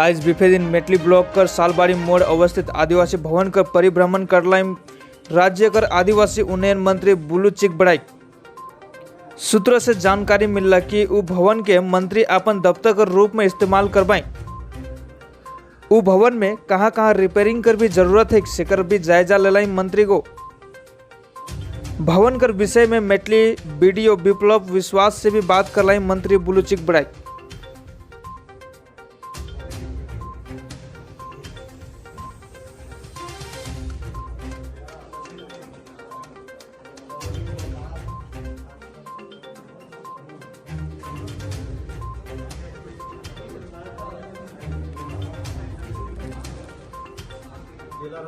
आज बीफे दिन मेटली ब्लॉक कर सालबाड़ी मोड़ अवस्थित आदिवासी भवन कर परिभ्रमण करलाई राज्य कर आदिवासी उन्नयन मंत्री बुलू चिकबड़ाई। सूत्रों से जानकारी मिला कि उ भवन के मंत्री अपन दफ्तर के रूप में इस्तेमाल करवाएं। उ भवन में कहां कहां रिपेयरिंग कर भी जरूरत है सेकर भी जायजा लेलाई मंत्री को। भवन कर विषय में मेटली बीडीओ विप्लव विश्वास से भी बात कर लाई मंत्री बुलू चिकबड़ाई। जिला